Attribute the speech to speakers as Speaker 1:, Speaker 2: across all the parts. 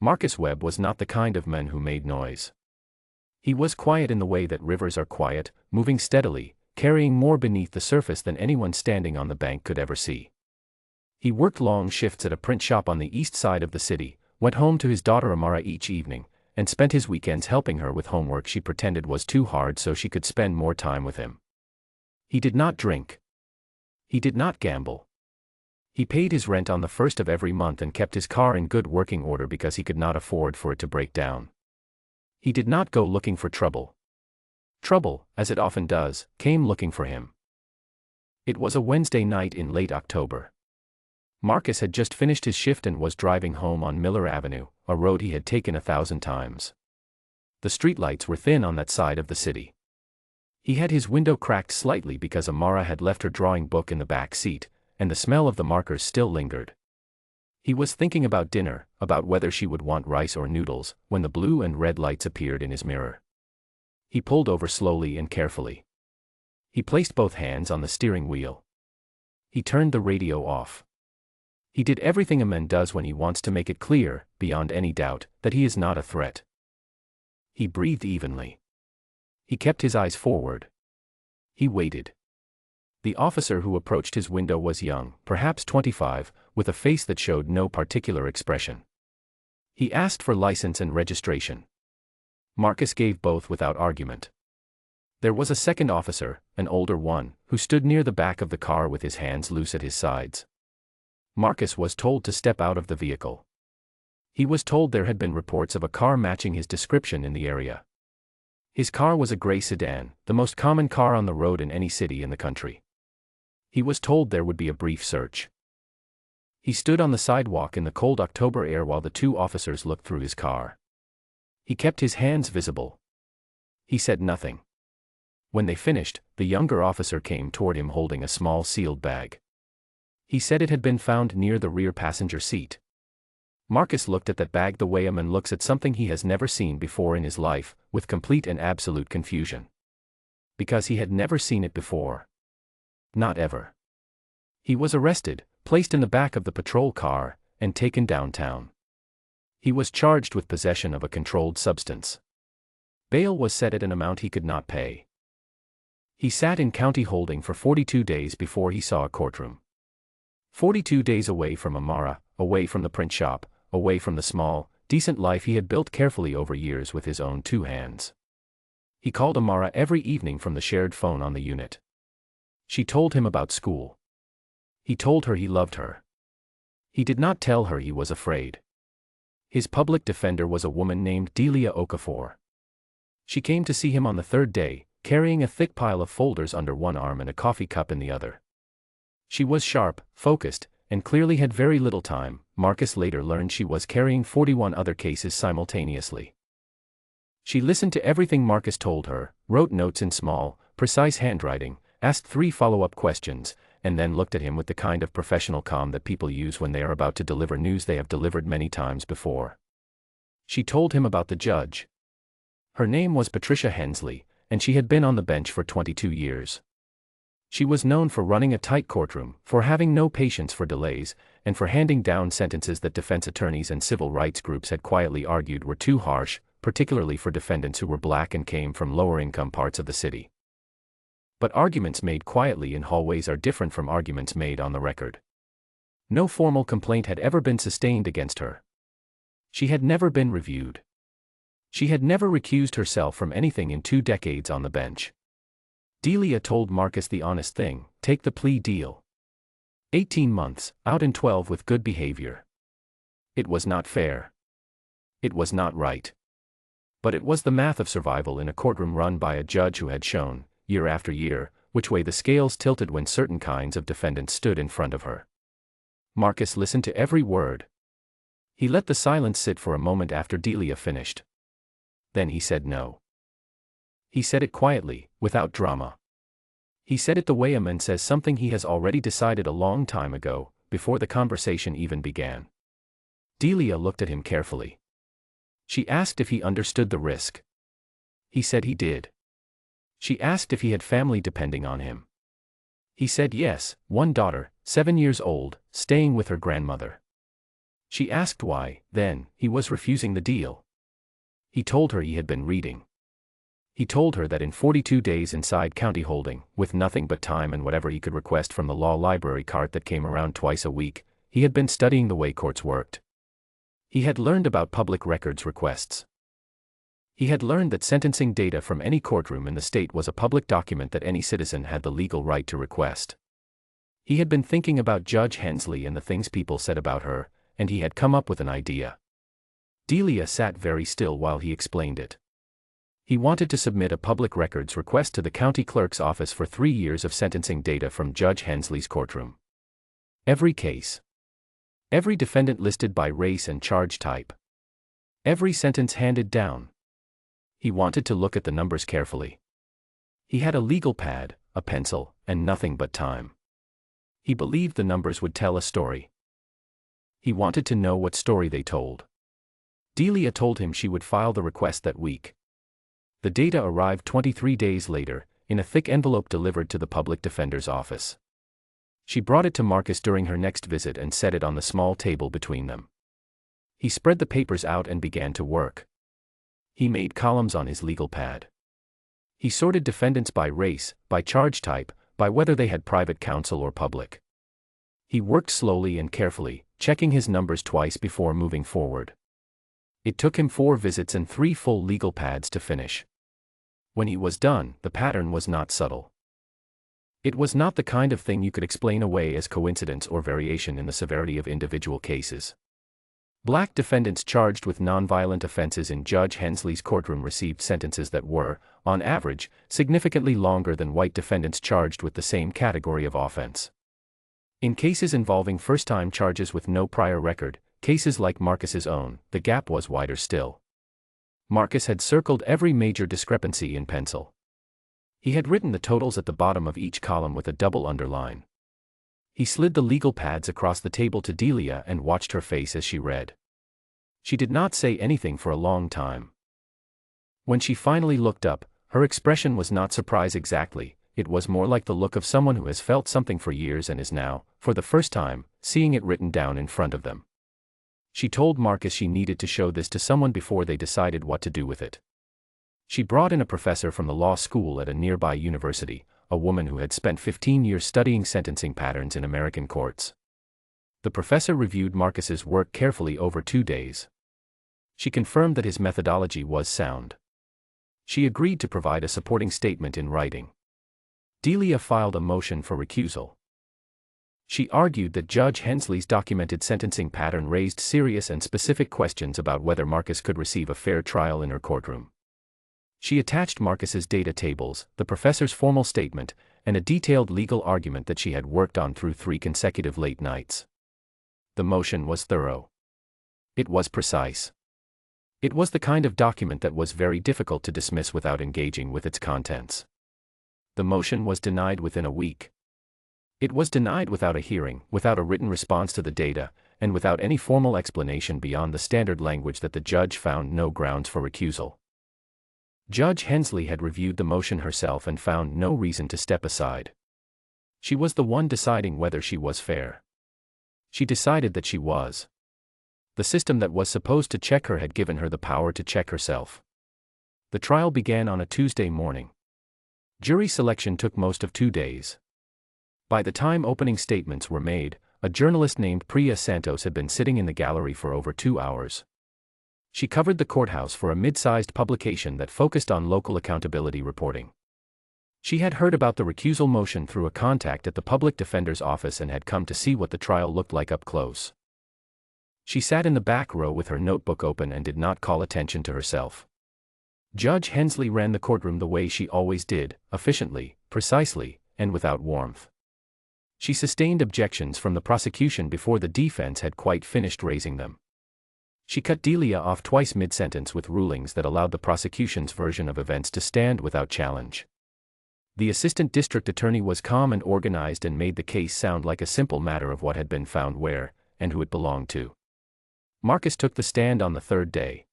Speaker 1: Marcus Webb was not the kind of man who made noise. He was quiet in the way that rivers are quiet, moving steadily, carrying more beneath the surface than anyone standing on the bank could ever see. He worked long shifts at a print shop on the east side of the city, went home to his daughter Amara each evening, and spent his weekends helping her with homework she pretended was too hard so she could spend more time with him. He did not drink. He did not gamble. He paid his rent on the first of every month and kept his car in good working order because he could not afford for it to break down. He did not go looking for trouble. Trouble, as it often does, came looking for him. It was a Wednesday night in late October. Marcus had just finished his shift and was driving home on Miller Avenue, a road he had taken 1,000 times. The streetlights were thin on that side of the city. He had his window cracked slightly because Amara had left her drawing book in the back seat, and the smell of the markers still lingered. He was thinking about dinner, about whether she would want rice or noodles, when the blue and red lights appeared in his mirror. He pulled over slowly and carefully. He placed both hands on the steering wheel. He turned the radio off. He did everything a man does when he wants to make it clear, beyond any doubt, that he is not a threat. He breathed evenly. He kept his eyes forward. He waited. The officer who approached his window was young, perhaps 25, with a face that showed no particular expression. He asked for license and registration. Marcus gave both without argument. There was a second officer, an older one, who stood near the back of the car with his hands loose at his sides. Marcus was told to step out of the vehicle. He was told there had been reports of a car matching his description in the area. His car was a gray sedan, the most common car on the road in any city in the country. He was told there would be a brief search. He stood on the sidewalk in the cold October air while the two officers looked through his car. He kept his hands visible. He said nothing. When they finished, the younger officer came toward him holding a small sealed bag. He said it had been found near the rear passenger seat. Marcus looked at that bag the way a man looks at something he has never seen before in his life, with complete and absolute confusion. Because he had never seen it before. Not ever. He was arrested, placed in the back of the patrol car, and taken downtown. He was charged with possession of a controlled substance. Bail was set at an amount he could not pay. He sat in county holding for 42 days before he saw a courtroom. 42 days away from Amara, away from the print shop, away from the small, decent life he had built carefully over years with his own two hands. He called Amara every evening from the shared phone on the unit. She told him about school. He told her he loved her. He did not tell her he was afraid. His public defender was a woman named Delia Okafor. She came to see him on the third day, carrying a thick pile of folders under one arm and a coffee cup in the other. She was sharp, focused, and clearly had very little time. Marcus later learned she was carrying 41 other cases simultaneously. She listened to everything Marcus told her, wrote notes in small, precise handwriting, asked 3 follow-up questions, and then looked at him with the kind of professional calm that people use when they are about to deliver news they have delivered many times before. She told him about the judge. Her name was Patricia Hensley, and she had been on the bench for 22 years. She was known for running a tight courtroom, for having no patience for delays, and for handing down sentences that defense attorneys and civil rights groups had quietly argued were too harsh, particularly for defendants who were black and came from lower-income parts of the city. But arguments made quietly in hallways are different from arguments made on the record. No formal complaint had ever been sustained against her. She had never been reviewed. She had never recused herself from anything in 2 decades on the bench. Delia told Marcus the honest thing: take the plea deal. 18 months, out in 12 with good behavior. It was not fair. It was not right. But it was the math of survival in a courtroom run by a judge who had shown, year after year, which way the scales tilted when certain kinds of defendants stood in front of her. Marcus listened to every word. He let the silence sit for a moment after Delia finished. Then he said no. He said it quietly, without drama. He said it the way a man says something he has already decided a long time ago, before the conversation even began. Delia looked at him carefully. She asked if he understood the risk. He said he did. She asked if he had family depending on him. He said yes, one daughter, 7 years old, staying with her grandmother. She asked why, then, he was refusing the deal. He told her he had been reading. He told her that in 42 days inside county holding, with nothing but time and whatever he could request from the law library cart that came around twice a week, he had been studying the way courts worked. He had learned about public records requests. He had learned that sentencing data from any courtroom in the state was a public document that any citizen had the legal right to request. He had been thinking about Judge Hensley and the things people said about her, and he had come up with an idea. Delia sat very still while he explained it. He wanted to submit a public records request to the county clerk's office for 3 years of sentencing data from Judge Hensley's courtroom. Every case. Every defendant listed by race and charge type. Every sentence handed down. He wanted to look at the numbers carefully. He had a legal pad, a pencil, and nothing but time. He believed the numbers would tell a story. He wanted to know what story they told. Delia told him she would file the request that week. The data arrived 23 days later, in a thick envelope delivered to the public defender's office. She brought it to Marcus during her next visit and set it on the small table between them. He spread the papers out and began to work. He made columns on his legal pad. He sorted defendants by race, by charge type, by whether they had private counsel or public. He worked slowly and carefully, checking his numbers twice before moving forward. It took him 4 visits and 3 full legal pads to finish. When he was done, the pattern was not subtle. It was not the kind of thing you could explain away as coincidence or variation in the severity of individual cases. Black defendants charged with nonviolent offenses in Judge Hensley's courtroom received sentences that were, on average, significantly longer than white defendants charged with the same category of offense. In cases involving first-time charges with no prior record, cases like Marcus's own, the gap was wider still. Marcus had circled every major discrepancy in pencil. He had written the totals at the bottom of each column with a double underline. He slid the legal pads across the table to Delia and watched her face as she read. She did not say anything for a long time. When she finally looked up, her expression was not surprise exactly, it was more like the look of someone who has felt something for years and is now, for the first time, seeing it written down in front of them. She told Marcus she needed to show this to someone before they decided what to do with it. She brought in a professor from the law school at a nearby university, a woman who had spent 15 years studying sentencing patterns in American courts. The professor reviewed Marcus's work carefully over 2 days. She confirmed that his methodology was sound. She agreed to provide a supporting statement in writing. Delia filed a motion for recusal. She argued that Judge Hensley's documented sentencing pattern raised serious and specific questions about whether Marcus could receive a fair trial in her courtroom. She attached Marcus's data tables, the professor's formal statement, and a detailed legal argument that she had worked on through 3 consecutive late nights. The motion was thorough. It was precise. It was the kind of document that was very difficult to dismiss without engaging with its contents. The motion was denied within a week. It was denied without a hearing, without a written response to the data, and without any formal explanation beyond the standard language that the judge found no grounds for recusal. Judge Hensley had reviewed the motion herself and found no reason to step aside. She was the one deciding whether she was fair. She decided that she was. The system that was supposed to check her had given her the power to check herself. The trial began on a Tuesday morning. Jury selection took most of 2 days. By the time opening statements were made, a journalist named Priya Santos had been sitting in the gallery for over 2 hours. She covered the courthouse for a mid-sized publication that focused on local accountability reporting. She had heard about the recusal motion through a contact at the public defender's office and had come to see what the trial looked like up close. She sat in the back row with her notebook open and did not call attention to herself. Judge Hensley ran the courtroom the way she always did, efficiently, precisely, and without warmth. She sustained objections from the prosecution before the defense had quite finished raising them. She cut Delia off twice mid-sentence with rulings that allowed the prosecution's version of events to stand without challenge. The assistant district attorney was calm and organized and made the case sound like a simple matter of what had been found where, and who it belonged to. Marcus took the stand on the 3rd day.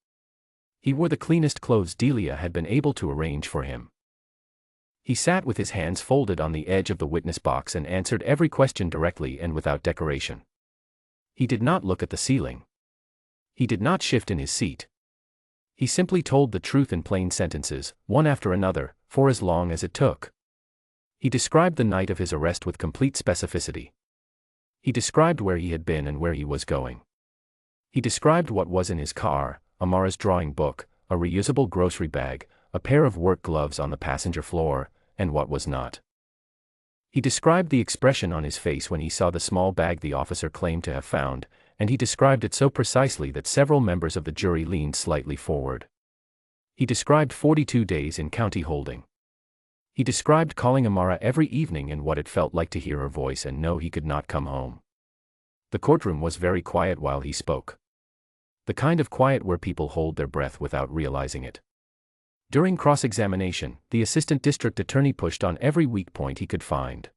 Speaker 1: He wore the cleanest clothes Delia had been able to arrange for him. He sat with his hands folded on the edge of the witness box and answered every question directly and without decoration. He did not look at the ceiling. He did not shift in his seat. He simply told the truth in plain sentences, one after another, for as long as it took. He described the night of his arrest with complete specificity. He described where he had been and where he was going. He described what was in his car: Amara's drawing book, a reusable grocery bag, a pair of work gloves on the passenger floor, and what was not. He described the expression on his face when he saw the small bag the officer claimed to have found, and he described it so precisely that several members of the jury leaned slightly forward. He described 42 days in county holding. He described calling Amara every evening and what it felt like to hear her voice and know he could not come home. The courtroom was very quiet while he spoke. The kind of quiet where people hold their breath without realizing it. During cross-examination, the assistant district attorney pushed on every weak point he could find.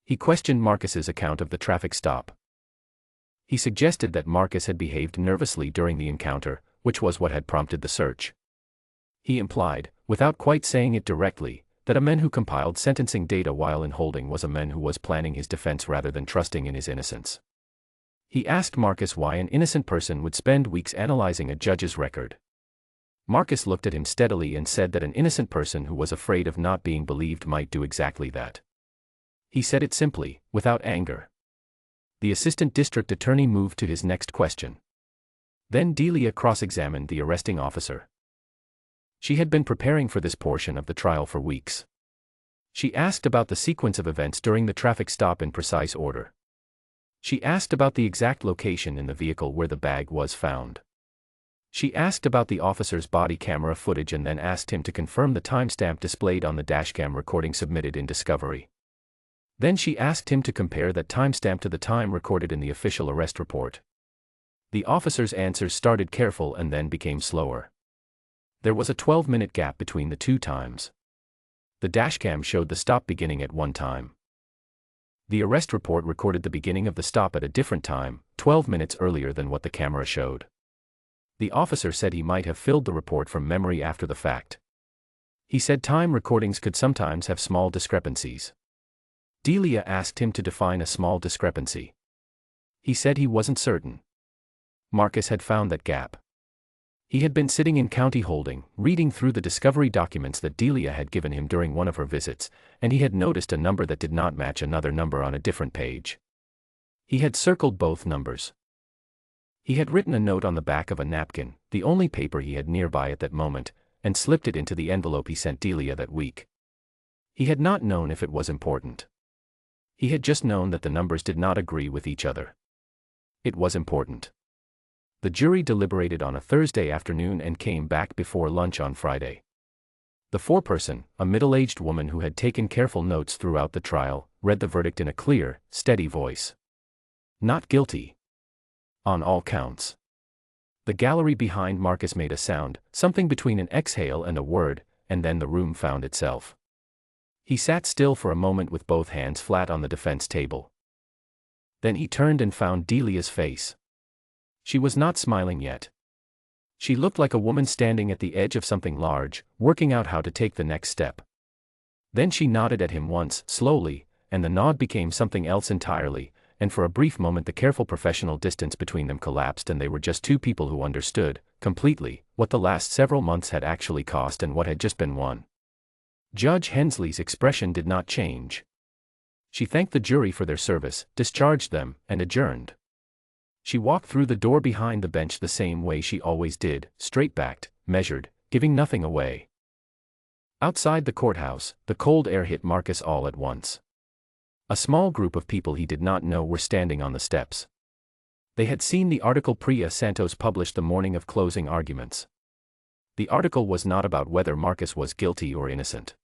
Speaker 1: He questioned Marcus's account of the traffic stop. He suggested that Marcus had behaved nervously during the encounter, which was what had prompted the search. He implied, without quite saying it directly, that a man who compiled sentencing data while in holding was a man who was planning his defense rather than trusting in his innocence. He asked Marcus why an innocent person would spend weeks analyzing a judge's record. Marcus looked at him steadily and said that an innocent person who was afraid of not being believed might do exactly that. He said it simply, without anger. The assistant district attorney moved to his next question. Then Delia cross-examined the arresting officer. She had been preparing for this portion of the trial for weeks. She asked about the sequence of events during the traffic stop in precise order. She asked about the exact location in the vehicle where the bag was found. She asked about the officer's body camera footage and then asked him to confirm the timestamp displayed on the dashcam recording submitted in discovery. Then she asked him to compare that timestamp to the time recorded in the official arrest report. The officer's answers started careful and then became slower. There was a 12-minute gap between the two times. The dashcam showed the stop beginning at one time. The arrest report recorded the beginning of the stop at a different time, 12 minutes earlier than what the camera showed. The officer said he might have filled the report from memory after the fact. He said time recordings could sometimes have small discrepancies. Delia asked him to define a small discrepancy. He said he wasn't certain. Marcus had found that gap. He had been sitting in county holding, reading through the discovery documents that Delia had given him during one of her visits, and he had noticed a number that did not match another number on a different page. He had circled both numbers. He had written a note on the back of a napkin, the only paper he had nearby at that moment, and slipped it into the envelope he sent Delia that week. He had not known if it was important. He had just known that the numbers did not agree with each other. It was important. The jury deliberated on a Thursday afternoon and came back before lunch on Friday. The foreperson, a middle-aged woman who had taken careful notes throughout the trial, read the verdict in a clear, steady voice. Not guilty. On all counts. The gallery behind Marcus made a sound, something between an exhale and a word, and then the room found itself. He sat still for a moment with both hands flat on the defense table. Then he turned and found Delia's face. She was not smiling yet. She looked like a woman standing at the edge of something large, working out how to take the next step. Then she nodded at him once, slowly, and the nod became something else entirely, and for a brief moment the careful professional distance between them collapsed and they were just two people who understood, completely, what the last several months had actually cost and what had just been won. Judge Hensley's expression did not change. She thanked the jury for their service, discharged them, and adjourned. She walked through the door behind the bench the same way she always did, straight-backed, measured, giving nothing away. Outside the courthouse, the cold air hit Marcus all at once. A small group of people he did not know were standing on the steps. They had seen the article Priya Santos published the morning of closing arguments. The article was not about whether Marcus was guilty or innocent.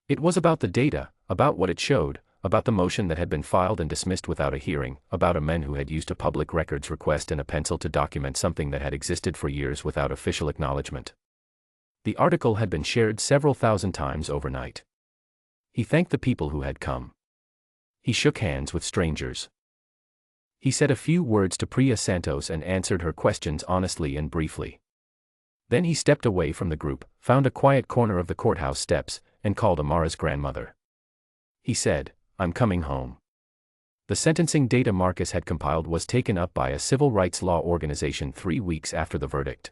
Speaker 1: It was about the data, about what it showed, about the motion that had been filed and dismissed without a hearing, about a man who had used a public records request and a pencil to document something that had existed for years without official acknowledgement. The article had been shared several thousand times overnight. He thanked the people who had come. He shook hands with strangers. He said a few words to Priya Santos and answered her questions honestly and briefly. Then he stepped away from the group, found a quiet corner of the courthouse steps, and called Amara's grandmother. He said, "I'm coming home." The sentencing data Marcus had compiled was taken up by a civil rights law organization 3 weeks after the verdict.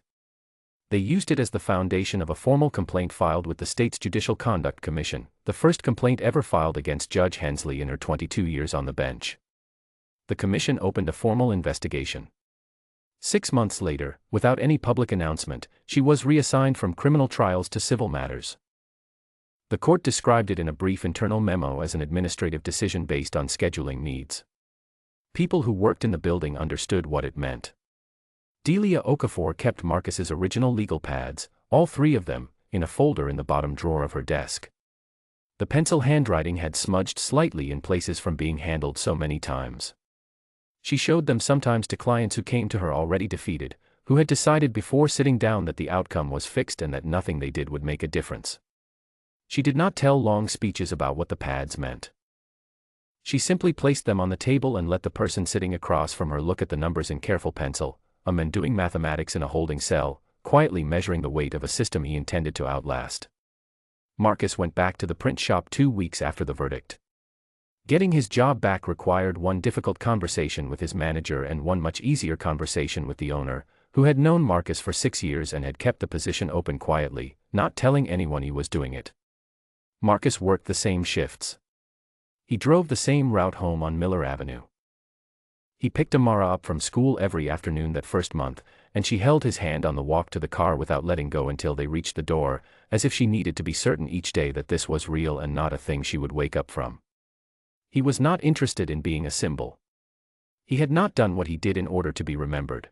Speaker 1: They used it as the foundation of a formal complaint filed with the state's Judicial Conduct Commission, the first complaint ever filed against Judge Hensley in her 22 years on the bench. The commission opened a formal investigation. 6 months later, without any public announcement, she was reassigned from criminal trials to civil matters. The court described it in a brief internal memo as an administrative decision based on scheduling needs. People who worked in the building understood what it meant. Delia Okafor kept Marcus's original legal pads, all 3 of them, in a folder in the bottom drawer of her desk. The pencil handwriting had smudged slightly in places from being handled so many times. She showed them sometimes to clients who came to her already defeated, who had decided before sitting down that the outcome was fixed and that nothing they did would make a difference. She did not tell long speeches about what the pads meant. She simply placed them on the table and let the person sitting across from her look at the numbers in careful pencil, a man doing mathematics in a holding cell, quietly measuring the weight of a system he intended to outlast. Marcus went back to the print shop 2 weeks after the verdict. Getting his job back required one difficult conversation with his manager and one much easier conversation with the owner, who had known Marcus for 6 years and had kept the position open quietly, not telling anyone he was doing it. Marcus worked the same shifts. He drove the same route home on Miller Avenue. He picked Amara up from school every afternoon that first month, and she held his hand on the walk to the car without letting go until they reached the door, as if she needed to be certain each day that this was real and not a thing she would wake up from. He was not interested in being a symbol. He had not done what he did in order to be remembered.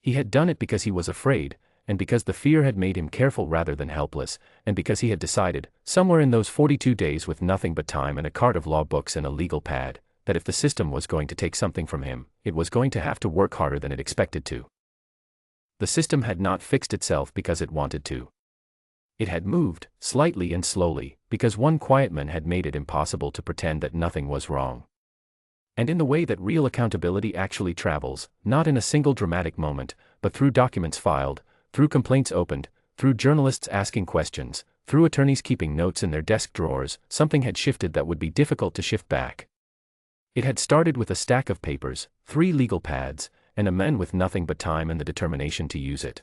Speaker 1: He had done it because he was afraid, and because the fear had made him careful rather than helpless, and because he had decided, somewhere in those 42 days with nothing but time and a cart of law books and a legal pad, that if the system was going to take something from him, it was going to have to work harder than it expected to. The system had not fixed itself because it wanted to. It had moved, slightly and slowly, because one quiet man had made it impossible to pretend that nothing was wrong. And in the way that real accountability actually travels, not in a single dramatic moment, but through documents filed, through complaints opened, through journalists asking questions, through attorneys keeping notes in their desk drawers, something had shifted that would be difficult to shift back. It had started with a stack of papers, 3 legal pads, and a man with nothing but time and the determination to use it.